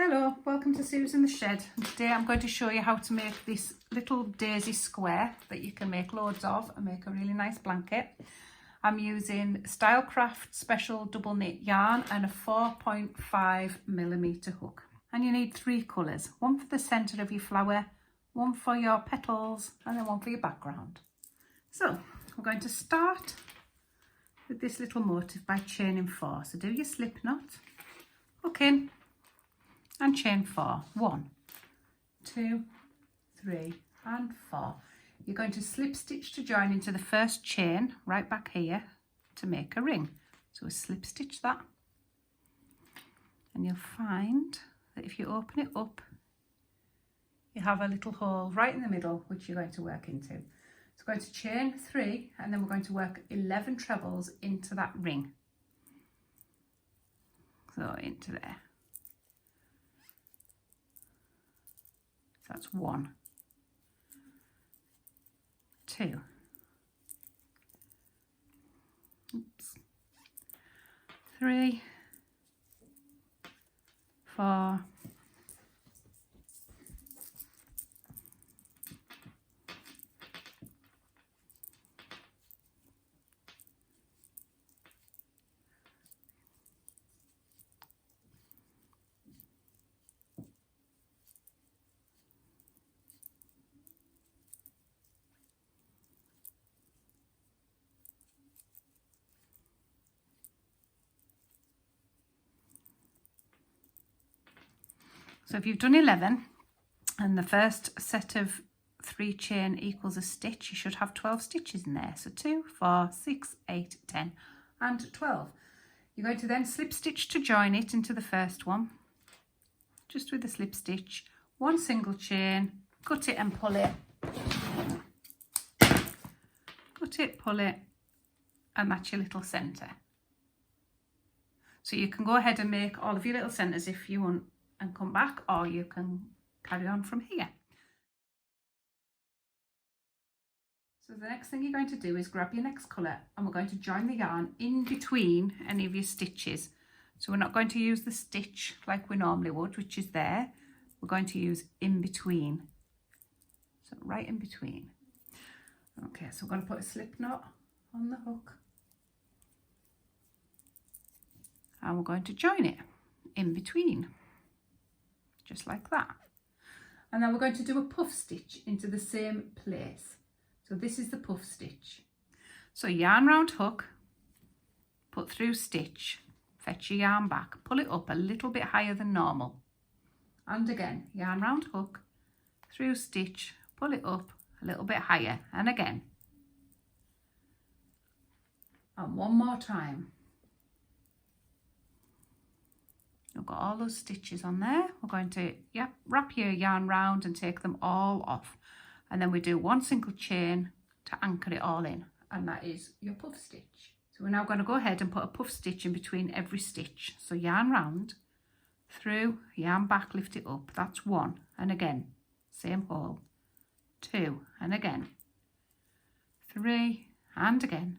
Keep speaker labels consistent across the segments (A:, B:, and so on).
A: Hello, welcome to Susan the Shed. Today I'm going to show you how to make this little daisy square that you can make loads of and make a really nice blanket. I'm using Stylecraft Special double knit yarn and a 4.5mm hook. And you need three colours, one for the centre of your flower, one for your petals and then one for your background. So we're going to start with this little motif by chaining 4. So do your slip knot, hook in and chain 4. 1, 2, 3 and 4. You're going to slip stitch to join into the first chain right back here to make a ring. So slip stitch that, and you'll find that if you open it up you have a little hole right in the middle which you're going to work into. So we're going to chain 3 and then we're going to work 11 trebles into that ring. So into there. So that's 1, 2, 3, 4, So if you've done 11 and the first set of 3 chain equals a stitch, you should have 12 stitches in there. So 2, 4, 6, 8, 10 and 12. You're going to then slip stitch to join it into the first one, just with a slip stitch, 1 single chain, cut it and pull it, cut it, pull it, and that's your little centre. So you can go ahead and make all of your little centres if you want and come back, or you can carry on from here. So the next thing you're going to do is grab your next colour and we're going to join the yarn in between any of your stitches. So we're not going to use the stitch like we normally would, which is there. We're going to use in between. So right in between. Okay, so we're going to put a slip knot on the hook and we're going to join it in between. Just like that. And then we're going to do a puff stitch into the same place. So this is the puff stitch. So yarn round hook, put through stitch, fetch your yarn back, pull it up a little bit higher than normal. And again, yarn round hook, through stitch, pull it up a little bit higher, and again. And one more time. You've got all those stitches on there. We're going to wrap your yarn round and take them all off, and then we do 1 single chain to anchor it all in, and that is your puff stitch. So we're now going to go ahead and put a puff stitch in between every stitch. So yarn round, through, yarn back, lift it up, that's 1, and again same hole, 2 and again, 3 and again,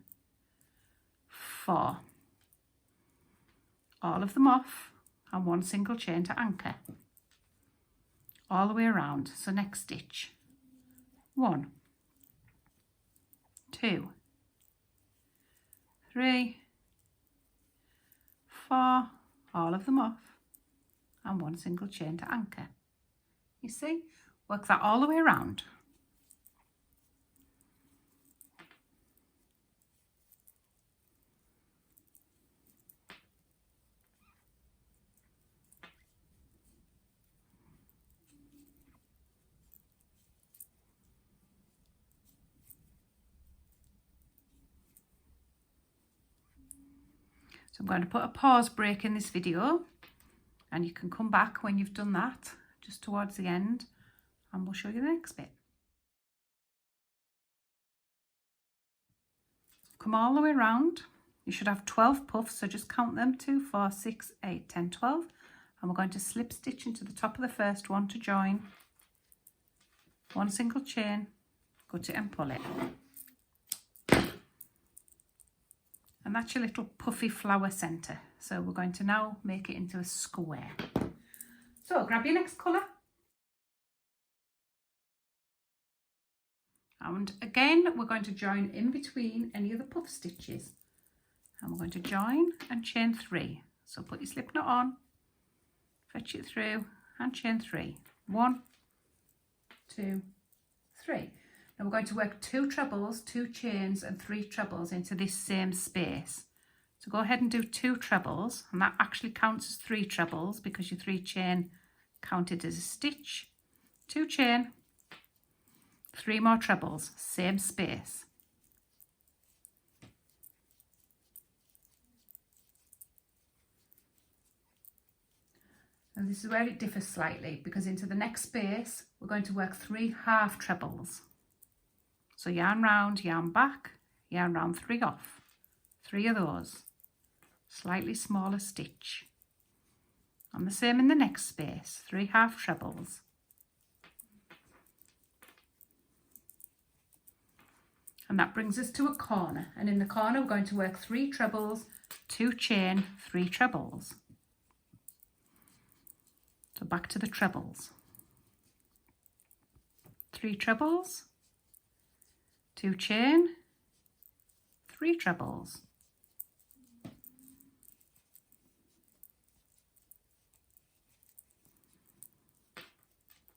A: 4, all of them off, and 1 single chain to anchor all the way around. So next stitch, 1, 2, 3, 4, all of them off, and 1 single chain to anchor. You see, work that all the way around. So I'm going to put a pause break in this video and you can come back when you've done that, just towards the end, and we'll show you the next bit. Come all the way around. You should have 12 puffs, so just count them, 2, 4, 6, 8, 10, 12. And we're going to slip stitch into the top of the first one to join. 1 single chain, cut it and pull it. And that's your little puffy flower centre. So we're going to now make it into a square. So grab your next colour. And again, we're going to join in between any of the puff stitches. And we're going to join and chain 3. So put your slip knot on, fetch it through and chain 3. 1, 2, 3. Now we're going to work 2 trebles, 2 chains and 3 trebles into this same space. So go ahead and do 2 trebles, and that actually counts as 3 trebles because your 3 chain counted as a stitch. 2 chain, 3 more trebles, same space. And this is where it differs slightly, because into the next space we're going to work 3 half trebles. So yarn round, yarn back, yarn round 3 off. 3 of those. Slightly smaller stitch. And the same in the next space, 3 half trebles. And that brings us to a corner, and in the corner we're going to work 3 trebles, 2 chain, 3 trebles. So back to the trebles. 3 trebles, 2 chain, 3 trebles.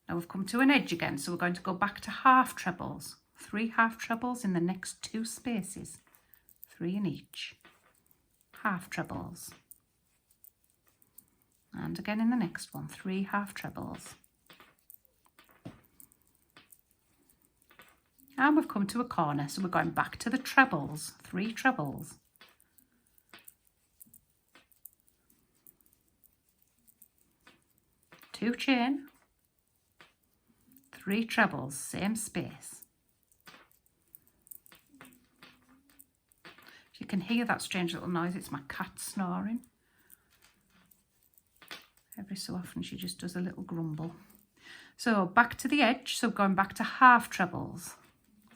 A: Now we've come to an edge again, so we're going to go back to half trebles. 3 half trebles in the next 2 spaces, 3 in each. Half trebles. And again in the next one, 3 half trebles. And we've come to a corner, so we're going back to the trebles, 3 trebles. 2 chain, 3 trebles, same space. If you can hear that strange little noise, it's my cat snoring. Every so often she just does a little grumble. So back to the edge, so going back to half trebles,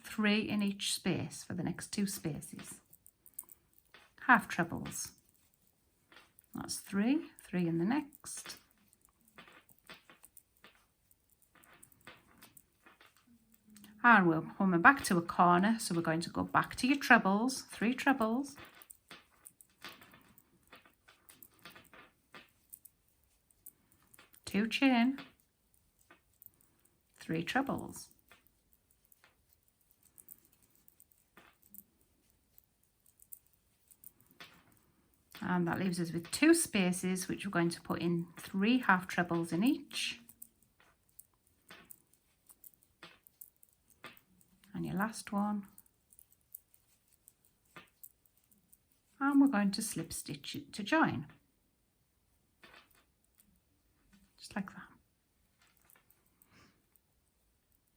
A: 3 in each space for the next 2 spaces. Half trebles. That's 3, 3 in the next. And we're coming back to a corner, so we're going to go back to your trebles, 3 trebles. 2 chain, 3 trebles. And that leaves us with 2 spaces, which we're going to put in 3 half trebles in each. And your last one. And we're going to slip stitch it to join. Just like that.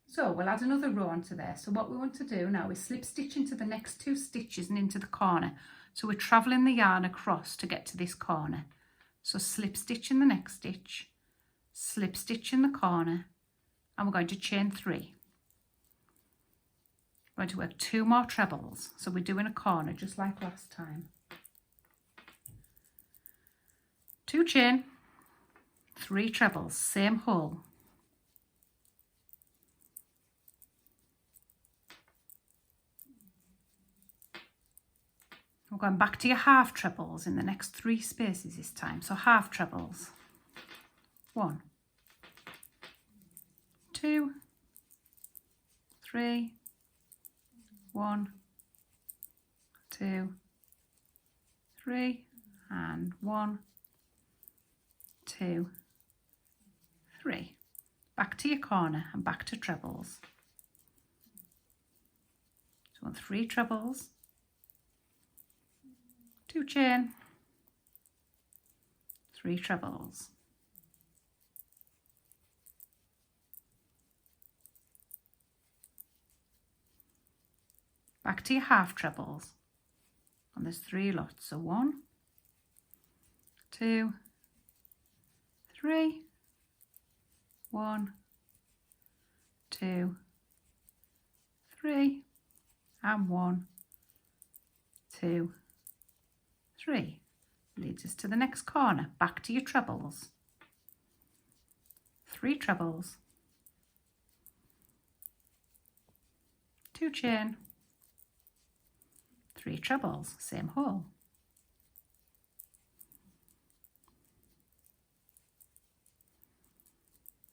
A: So we'll add another row onto there. So what we want to do now is slip stitch into the next 2 stitches and into the corner. So we're travelling the yarn across to get to this corner. So slip stitch in the next stitch, slip stitch in the corner, and we're going to chain 3. We're going to work 2 more trebles. So we're doing a corner just like last time. 2 chain, 3 trebles, same hole. We're going back to your half trebles in the next 3 spaces this time. So half trebles. 1, 2, 3, 1, 2, 3, and 1, 2, 3. Back to your corner and back to trebles. So on 3 trebles, 2 chain, 3 trebles. Back to your half trebles, and there's 3 lots, so 1, 2, 3, 1, 2, 3, and 1, 2, 3. Leads us to the next corner, back to your trebles. 3 trebles, 2 chain, 3 trebles, same hole,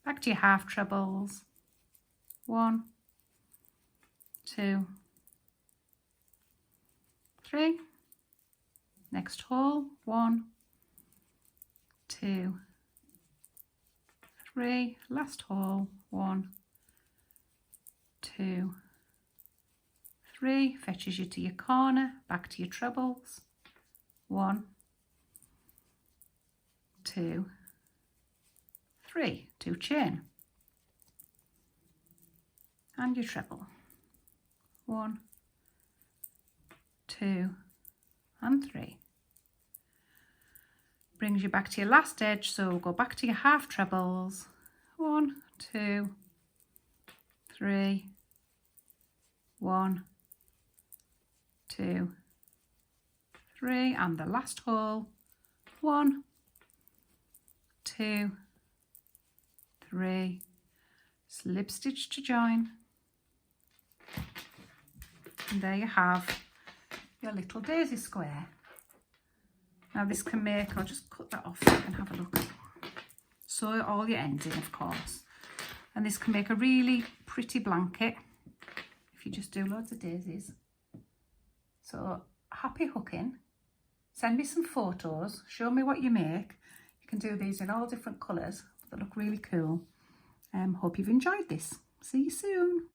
A: back to your half trebles, 1, 2, 3, next hole, 1, 2, 3, last hole, 1, 2, 3, fetches you to your corner, back to your trebles, 1, 2, 3, 2 chain, and your treble, 1, 2, and 3. Brings you back to your last edge, so go back to your half trebles, 1, 2, 3, 1, 2, 3, and the last hole, 1, 2, 3, slip stitch to join, and there you have your little daisy square. Now this can make, I'll just cut that off so you can have a look. Sew all your ends in, of course, and this can make a really pretty blanket if you just do loads of daisies. So happy hooking. Send me some photos, show me what you make. You can do these in all different colours, they look really cool. Hope you've enjoyed this. See you soon.